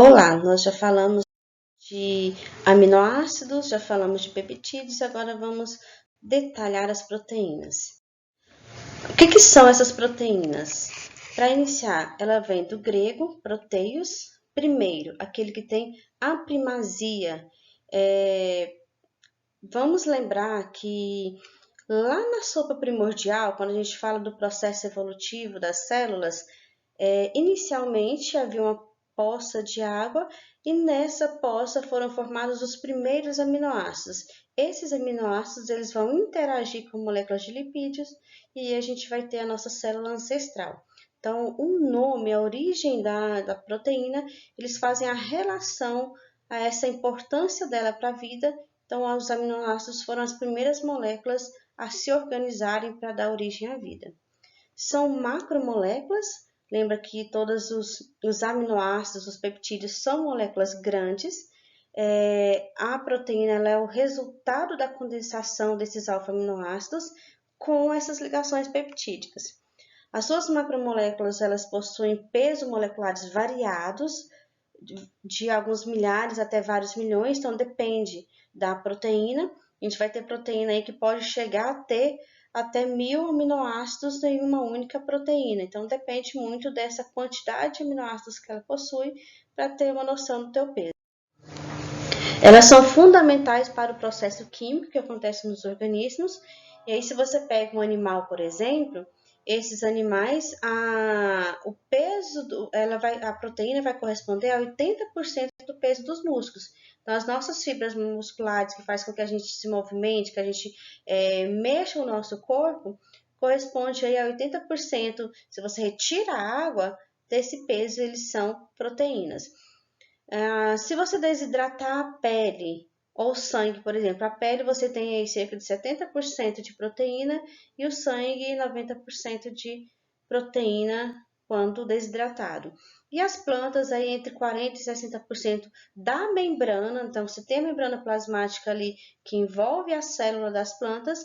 Olá, nós já falamos de aminoácidos, já falamos de peptídeos, agora vamos detalhar as proteínas. O que são essas proteínas? Para iniciar, ela vem do grego proteios, primeiro, aquele que tem a primazia. Vamos lembrar que lá na sopa primordial, quando a gente fala do processo evolutivo das células, inicialmente havia uma poça de água e nessa poça foram formados os primeiros aminoácidos. Esses aminoácidos eles vão interagir com moléculas de lipídios e a gente vai ter a nossa célula ancestral. Então, o nome, a origem da proteína, eles fazem a relação a essa importância dela para a vida. Então, os aminoácidos foram as primeiras moléculas a se organizarem para dar origem à vida. São macromoléculas. Lembra que todos os aminoácidos, os peptídeos, são moléculas grandes. A proteína ela é o resultado da condensação desses alfa-aminoácidos com essas ligações peptídicas. As suas macromoléculas elas possuem pesos moleculares variados, de alguns milhares até vários milhões, então depende da proteína. A gente vai ter proteína aí que pode chegar a ter até 1000 aminoácidos em uma única proteína. Então, depende muito dessa quantidade de aminoácidos que ela possui para ter uma noção do teu peso. Elas são fundamentais para o processo químico que acontece nos organismos. E aí, se você pega um animal, por exemplo, esses animais, o peso, a proteína vai corresponder a 80% do peso dos músculos. Então, as nossas fibras musculares, que faz com que a gente se movimente, que a gente mexa o nosso corpo, corresponde aí a 80%. Se você retira a água desse peso, eles são proteínas. Se você desidratar a pele ou sangue, por exemplo, a pele você tem aí cerca de 70% de proteína e o sangue 90% de proteína quando desidratado. E as plantas aí entre 40% e 60% da membrana, então você tem a membrana plasmática ali que envolve a célula das plantas,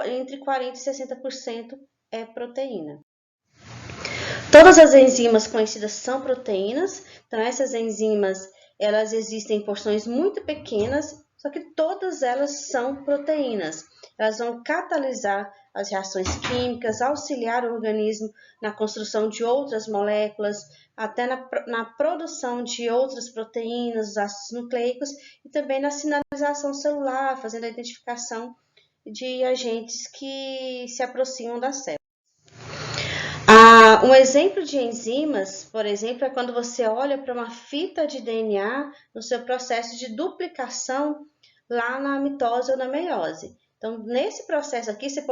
entre 40% e 60% é proteína. Todas as enzimas conhecidas são proteínas, então essas enzimas elas existem em porções muito pequenas, só que todas elas são proteínas. Elas vão catalisar as reações químicas, auxiliar o organismo na construção de outras moléculas, até na produção de outras proteínas, os ácidos nucleicos, e também na sinalização celular, fazendo a identificação de agentes que se aproximam da célula. Um exemplo de enzimas, por exemplo, é quando você olha para uma fita de DNA no seu processo de duplicação lá na mitose ou na meiose. Então, nesse processo aqui, você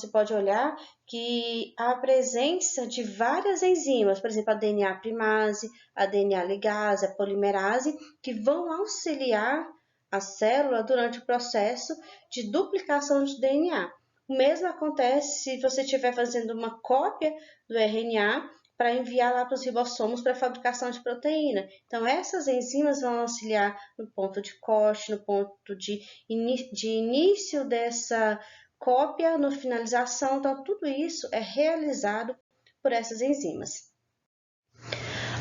pode olhar que há a presença de várias enzimas, por exemplo, a DNA primase, a DNA ligase, a polimerase, que vão auxiliar a célula durante o processo de duplicação de DNA. O mesmo acontece se você estiver fazendo uma cópia do RNA para enviar lá para os ribossomos para a fabricação de proteína. Então, essas enzimas vão auxiliar no ponto de corte, no ponto de início dessa cópia, no finalização. Então, tudo isso é realizado por essas enzimas.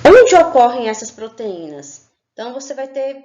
Onde ocorrem essas proteínas? Então, você vai ter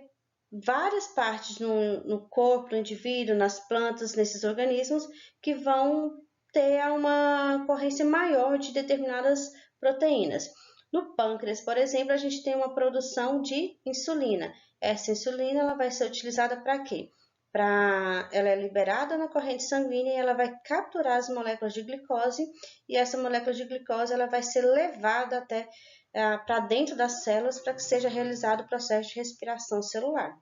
várias partes no corpo do indivíduo, nas plantas, nesses organismos, que vão ter uma ocorrência maior de determinadas proteínas. No pâncreas, por exemplo, a gente tem uma produção de insulina. Essa insulina ela vai ser utilizada para quê? Ela é liberada na corrente sanguínea e ela vai capturar as moléculas de glicose e essa molécula de glicose ela vai ser levada até para dentro das células para que seja realizado o processo de respiração celular.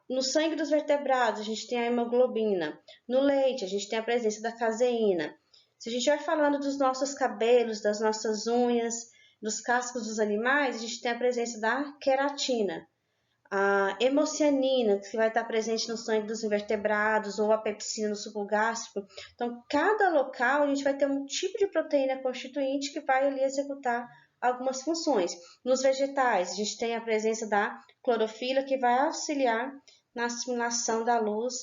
No sangue dos vertebrados, a gente tem a hemoglobina. No leite, a gente tem a presença da caseína. Se a gente vai falando dos nossos cabelos, das nossas unhas, dos cascos dos animais, a gente tem a presença da queratina. A hemocianina, que vai estar presente no sangue dos invertebrados, ou a pepsina no suco gástrico. Então, cada local a gente vai ter um tipo de proteína constituinte que vai ali executar algumas funções. Nos vegetais, a gente tem a presença da clorofila, que vai auxiliar na assimilação da luz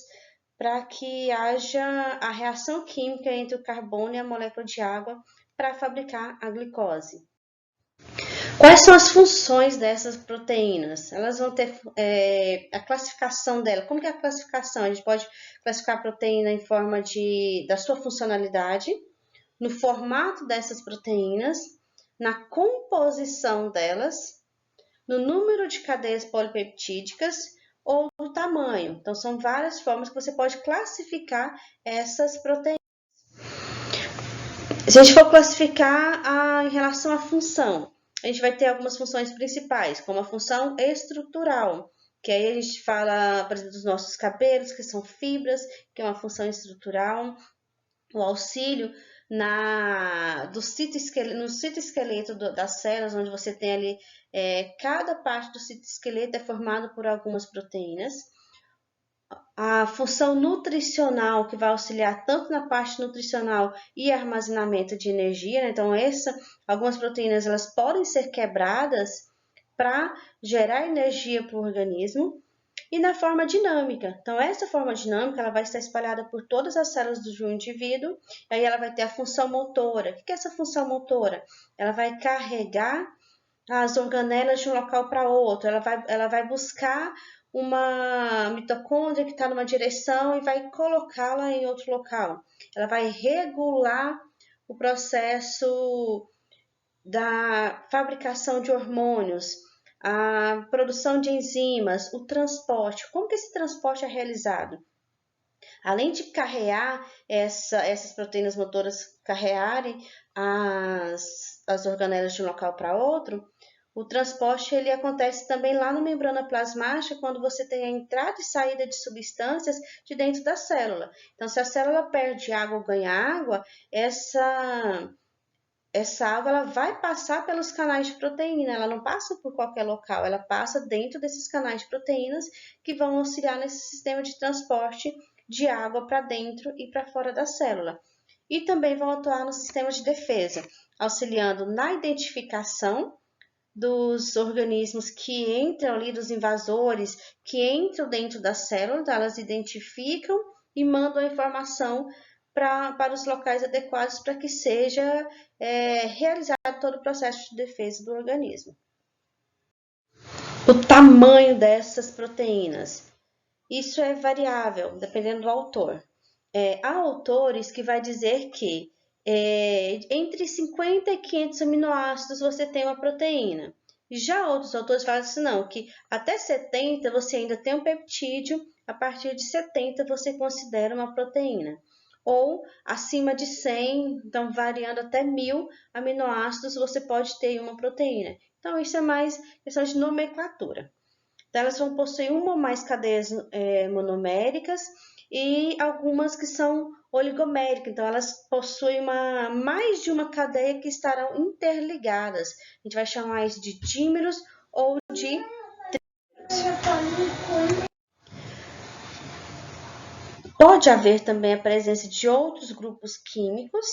para que haja a reação química entre o carbono e a molécula de água para fabricar a glicose. Quais são as funções dessas proteínas? Elas vão ter a classificação dela. Como que é a classificação? A gente pode classificar a proteína em forma da sua funcionalidade, no formato dessas proteínas, na composição delas, no número de cadeias polipeptídicas ou no tamanho. Então, são várias formas que você pode classificar essas proteínas. Se a gente for classificar em relação à função, a gente vai ter algumas funções principais, como a função estrutural, que aí a gente fala, por exemplo, dos nossos cabelos, que são fibras, que é uma função estrutural, o auxílio no citoesqueleto das células, onde você tem ali, cada parte do citoesqueleto é formado por algumas proteínas. A função nutricional, que vai auxiliar tanto na parte nutricional e armazenamento de energia, né? Então, algumas proteínas elas podem ser quebradas para gerar energia para o organismo. E na forma dinâmica. Então, essa forma dinâmica ela vai estar espalhada por todas as células do indivíduo, e aí ela vai ter a função motora. O que é essa função motora? Ela vai carregar as organelas de um local para outro, ela vai buscar uma mitocôndria que está numa direção e vai colocá-la em outro local. Ela vai regular o processo da fabricação de hormônios, a produção de enzimas, o transporte. Como que esse transporte é realizado? Além de carrear essas proteínas motoras, carrearem as organelas de um local para outro, o transporte ele acontece também lá na membrana plasmática, quando você tem a entrada e saída de substâncias de dentro da célula. Então, se a célula perde água ou ganha água, essa água ela vai passar pelos canais de proteína, ela não passa por qualquer local, ela passa dentro desses canais de proteínas que vão auxiliar nesse sistema de transporte de água para dentro e para fora da célula. E também vão atuar no sistema de defesa, auxiliando na identificação dos organismos que entram ali, dos invasores que entram dentro da célula, então elas identificam e mandam a informação para os locais adequados para que seja realizado todo o processo de defesa do organismo. O tamanho dessas proteínas. Isso é variável, dependendo do autor. Há autores que vai dizer que entre 50 e 500 aminoácidos você tem uma proteína. Já outros autores falam assim, não, que até 70 você ainda tem um peptídeo, a partir de 70 você considera uma proteína. Ou acima de 100, então variando até 1000 aminoácidos, você pode ter uma proteína. Então, isso é mais questão de nomenclatura. Então, elas vão possuir uma ou mais cadeias monoméricas e algumas que são oligoméricas. Então, elas possuem mais de uma cadeia que estarão interligadas. A gente vai chamar isso de dímeros ou de Pode haver também a presença de outros grupos químicos.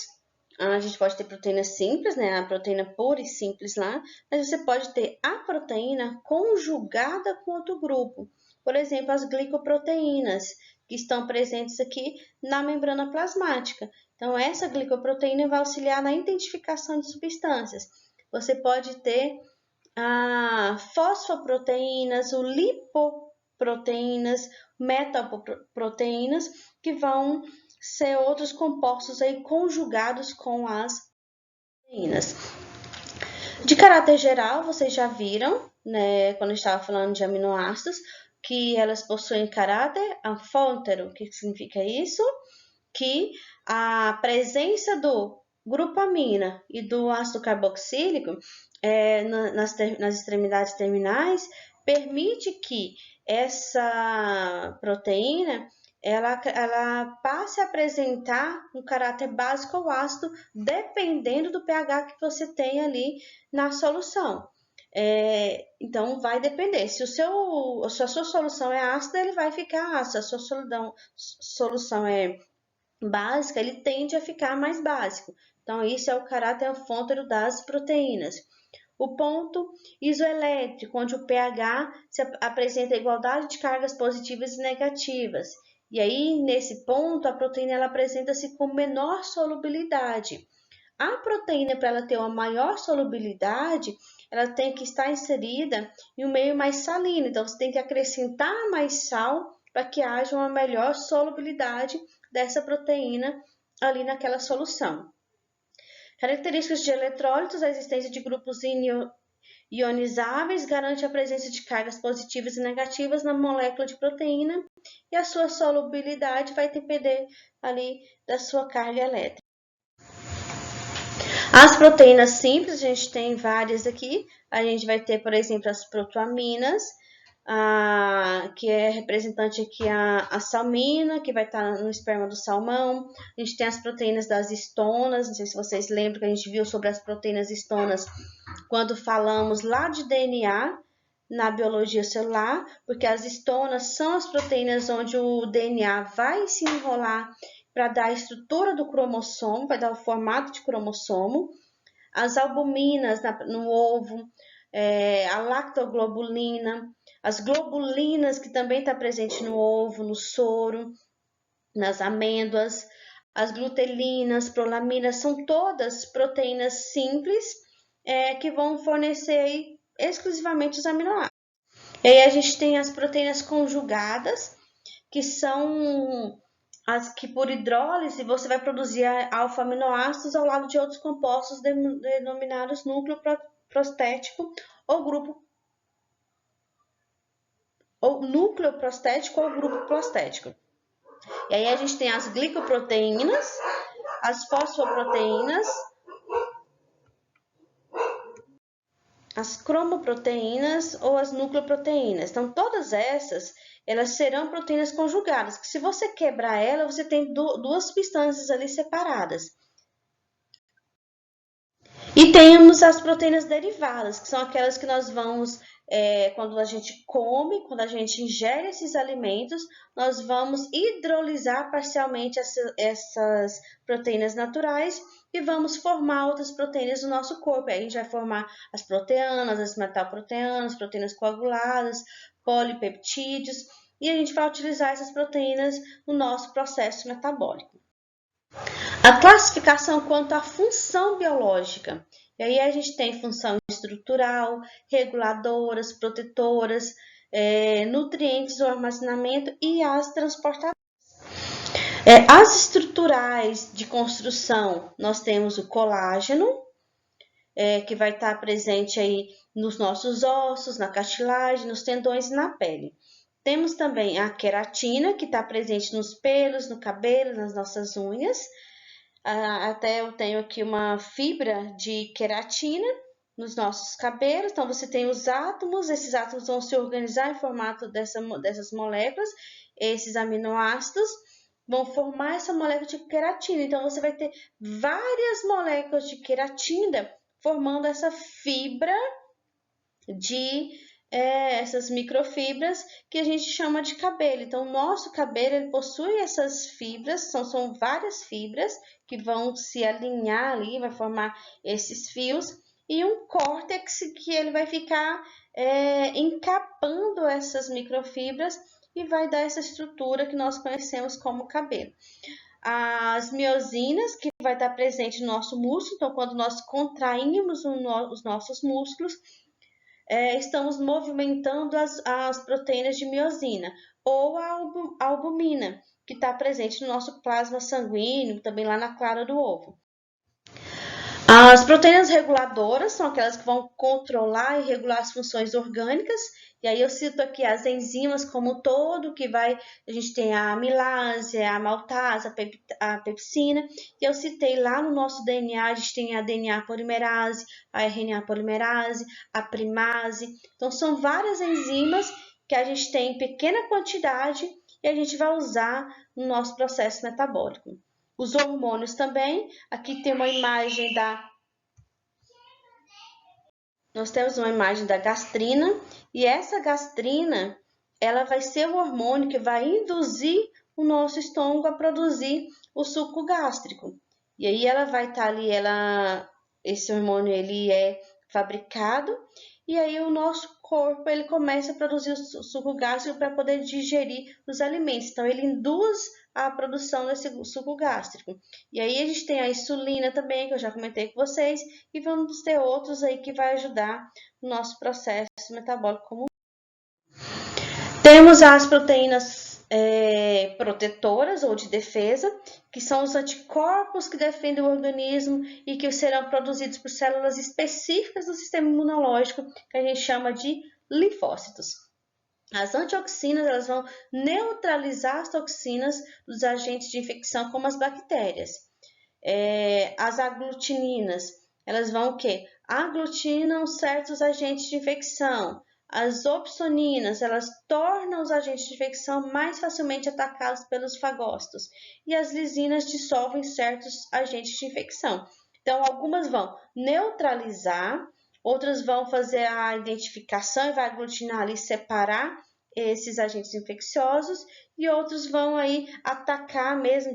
A gente pode ter proteína simples, né? A proteína pura e simples lá, mas você pode ter a proteína conjugada com outro grupo. Por exemplo, as glicoproteínas, que estão presentes aqui na membrana plasmática. Então, essa glicoproteína vai auxiliar na identificação de substâncias. Você pode ter fosfoproteínas, o lipoproteínas, metaproteínas, que vão ser outros compostos aí conjugados com as proteínas. De caráter geral, vocês já viram, né, quando eu estava falando de aminoácidos, que elas possuem caráter anfótero. O que significa isso? Que a presença do grupamina e do ácido carboxílico nas extremidades terminais permite que essa proteína ela passe a apresentar um caráter básico ou ácido, dependendo do pH que você tem ali na solução. Então, vai depender. Se a sua solução é ácida, ele vai ficar ácido. Se a sua solução é básica, ele tende a ficar mais básico. Então, isso é o caráter anfótero das proteínas. O ponto isoelétrico, onde o pH se apresenta igualdade de cargas positivas e negativas. E aí, nesse ponto, a proteína ela apresenta-se com menor solubilidade. A proteína, para ela ter uma maior solubilidade, ela tem que estar inserida em um meio mais salino. Então, você tem que acrescentar mais sal para que haja uma melhor solubilidade dessa proteína ali naquela solução. Características de eletrólitos: a existência de grupos ionizáveis garante a presença de cargas positivas e negativas na molécula de proteína e a sua solubilidade vai depender ali da sua carga elétrica. As proteínas simples, a gente tem várias aqui. A gente vai ter, por exemplo, as protoaminas, que é representante aqui a salmina, que vai estar no esperma do salmão. A gente tem as proteínas das histonas, não sei se vocês lembram que a gente viu sobre as proteínas histonas quando falamos lá de DNA na biologia celular, porque as histonas são as proteínas onde o DNA vai se enrolar para dar a estrutura do cromossomo, vai dar o formato de cromossomo. As albuminas no ovo, a lactoglobulina, as globulinas, que também está presente no ovo, no soro, nas amêndoas, as glutelinas, prolaminas, são todas proteínas simples que vão fornecer aí exclusivamente os aminoácidos. E aí a gente tem as proteínas conjugadas, que são as que por hidrólise você vai produzir alfa-aminoácidos ao lado de outros compostos denominados núcleo prostético ou grupo ou núcleo prostético ou grupo prostético. E aí a gente tem as glicoproteínas, as fosfoproteínas, as cromoproteínas ou as nucleoproteínas. Então, todas essas, elas serão proteínas conjugadas, que se você quebrar ela, você tem duas substâncias ali separadas. E temos as proteínas derivadas, que são aquelas que nós vamos, quando a gente come, quando a gente ingere esses alimentos, nós vamos hidrolisar parcialmente essas proteínas naturais e vamos formar outras proteínas do nosso corpo. Aí a gente vai formar as proteanas, as metalproteanas, proteínas coaguladas, polipeptídeos, e a gente vai utilizar essas proteínas no nosso processo metabólico. A classificação quanto à função biológica. E aí a gente tem função estrutural, reguladoras, protetoras, nutrientes, o armazenamento e as transportadoras. As estruturais de construção, nós temos o colágeno, que vai estar presente aí nos nossos ossos, na cartilagem, nos tendões e na pele. Temos também a queratina, que está presente nos pelos, no cabelo, nas nossas unhas. Até eu tenho aqui uma fibra de queratina nos nossos cabelos. Então, você tem os átomos, esses átomos vão se organizar em formato dessas moléculas, esses aminoácidos vão formar essa molécula de queratina. Então, você vai ter várias moléculas de queratina formando essa fibra de essas microfibras que a gente chama de cabelo. Então, o nosso cabelo ele possui essas fibras, são várias fibras que vão se alinhar ali, vai formar esses fios, e um córtex que ele vai ficar encapando essas microfibras e vai dar essa estrutura que nós conhecemos como cabelo. As miosinas, que vai estar presente no nosso músculo, então quando nós contraímos os nossos músculos, estamos movimentando as proteínas de miosina, ou a albumina, que está presente no nosso plasma sanguíneo, também lá na clara do ovo. As proteínas reguladoras são aquelas que vão controlar e regular as funções orgânicas, e aí eu cito aqui as enzimas como um todo, a gente tem a amilase, a maltase, a pepsina, e eu citei lá no nosso DNA, a gente tem a DNA polimerase, a RNA polimerase, a primase. Então, são várias enzimas que a gente tem em pequena quantidade e a gente vai usar no nosso processo metabólico. Os hormônios também, aqui tem uma imagem Nós temos uma imagem da gastrina, e essa gastrina, ela vai ser o hormônio que vai induzir o nosso estômago a produzir o suco gástrico. E aí ela vai estar ali, esse hormônio ele é fabricado, e aí o nosso corpo ele começa a produzir o suco gástrico para poder digerir os alimentos. Então, ele induz a produção desse suco gástrico. E aí, a gente tem a insulina também, que eu já comentei com vocês, e vamos ter outros aí que vai ajudar no nosso processo metabólico como temos as proteínas protetoras ou de defesa, que são os anticorpos que defendem o organismo e que serão produzidos por células específicas do sistema imunológico, que a gente chama de linfócitos. As antioxinas elas vão neutralizar as toxinas dos agentes de infecção, como as bactérias. As aglutininas, elas vão o quê? Aglutinam certos agentes de infecção. As opsoninas, elas tornam os agentes de infecção mais facilmente atacados pelos fagócitos. E as lisinas dissolvem certos agentes de infecção. Então, algumas vão neutralizar, outras vão fazer a identificação e vai aglutinar ali, separar esses agentes infecciosos, e outros vão aí atacar mesmo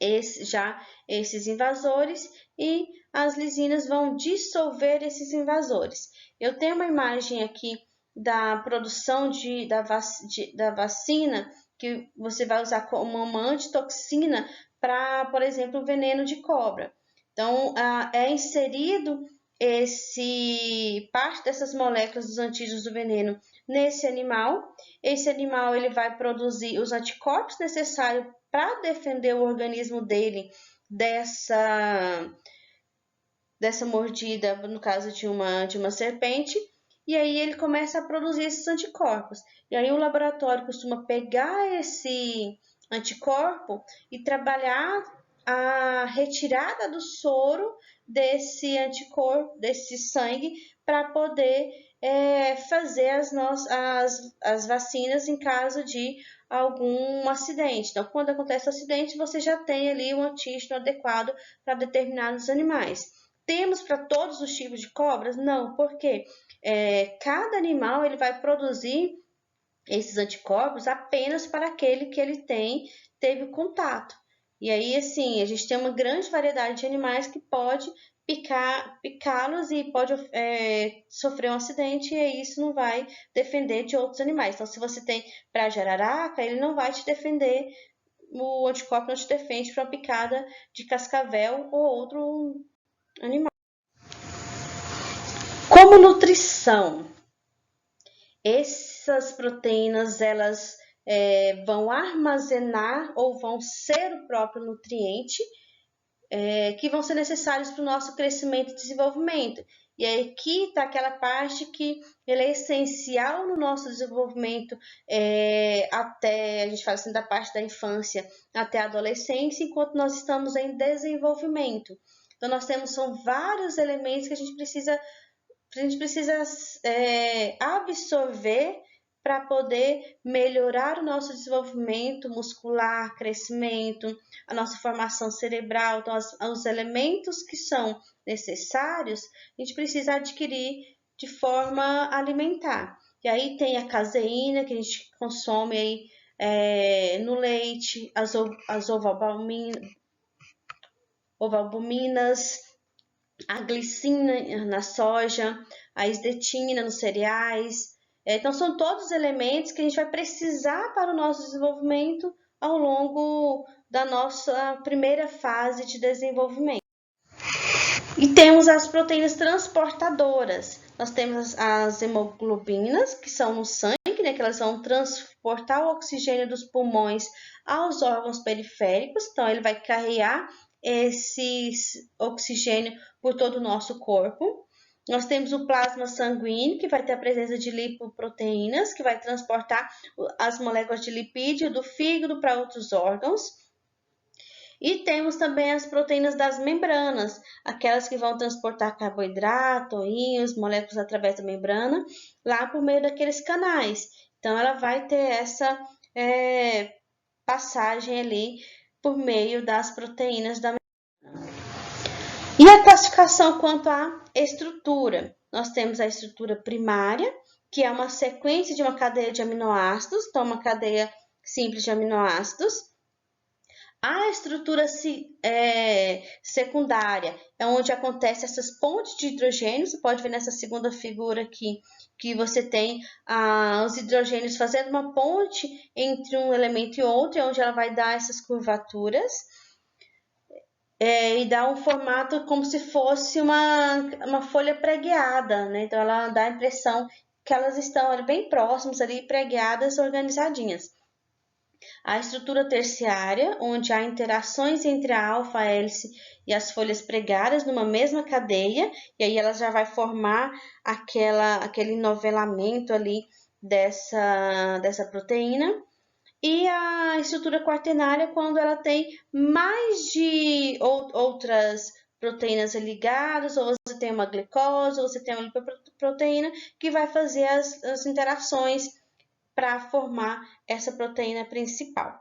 esses invasores, e as lisinas vão dissolver esses invasores. Eu tenho uma imagem aqui da produção da vacina, que você vai usar como uma antitoxina para, por exemplo, o veneno de cobra. Então, é inserido parte dessas moléculas dos antígenos do veneno nesse animal. Esse animal ele vai produzir os anticorpos necessários para defender o organismo dele dessa mordida, no caso de uma serpente, e aí ele começa a produzir esses anticorpos. E aí o laboratório costuma pegar esse anticorpo e trabalhar a retirada do soro desse anticorpo, desse sangue, para poder fazer as vacinas em caso de algum acidente. Então, quando acontece o acidente, você já tem ali um antígeno adequado para determinados animais. Temos para todos os tipos de cobras? Não, porque cada animal ele vai produzir esses anticorpos apenas para aquele que ele teve contato. E aí, assim, a gente tem uma grande variedade de animais que pode picá-los e pode sofrer um acidente, e aí isso não vai defender de outros animais. Então, se você tem para jararaca, ele não vai te defender, o anticorpo não te defende para uma picada de cascavel ou outro animal. Como nutrição, essas proteínas elas vão armazenar ou vão ser o próprio nutriente que vão ser necessários para o nosso crescimento e desenvolvimento. E aí aqui está aquela parte que ela é essencial no nosso desenvolvimento até, a gente fala assim, da parte da infância até a adolescência, enquanto nós estamos em desenvolvimento. Então, são vários elementos que a gente precisa absorver para poder melhorar o nosso desenvolvimento muscular, crescimento, a nossa formação cerebral. Então, os elementos que são necessários, a gente precisa adquirir de forma alimentar. E aí tem a caseína, que a gente consome aí, no leite, as ovalbuminas, a glicina na soja, a isdetina nos cereais. Então, são todos elementos que a gente vai precisar para o nosso desenvolvimento ao longo da nossa primeira fase de desenvolvimento. E temos as proteínas transportadoras. Nós temos as hemoglobinas, que são no sangue, né, que elas vão transportar o oxigênio dos pulmões aos órgãos periféricos. Então, ele vai carregar esse oxigênio por todo o nosso corpo. Nós temos o plasma sanguíneo, que vai ter a presença de lipoproteínas, que vai transportar as moléculas de lipídio do fígado para outros órgãos. E temos também as proteínas das membranas, aquelas que vão transportar carboidrato, íons, moléculas através da membrana, lá por meio daqueles canais. Então, ela vai ter essa passagem ali por meio das proteínas da membrana. E a classificação quanto à estrutura? Nós temos a estrutura primária, que é uma sequência de uma cadeia de aminoácidos, então uma cadeia simples de aminoácidos. A estrutura secundária é onde acontecem essas pontes de hidrogênio. Você pode ver nessa segunda figura aqui que você tem os hidrogênios fazendo uma ponte entre um elemento e outro, onde ela vai dar essas curvaturas e dá um formato como se fosse uma folha pregueada, né? Então ela dá a impressão que elas estão ali bem próximas, ali pregueadas, organizadinhas. A estrutura terciária, onde há interações entre a alfa-hélice e as folhas pregadas numa mesma cadeia, e aí ela já vai formar aquele novelamento ali dessa proteína. E a estrutura quaternária, quando ela tem mais de outras proteínas ligadas, ou você tem uma glicose, ou você tem uma lipoproteína, que vai fazer as interações para formar essa proteína principal.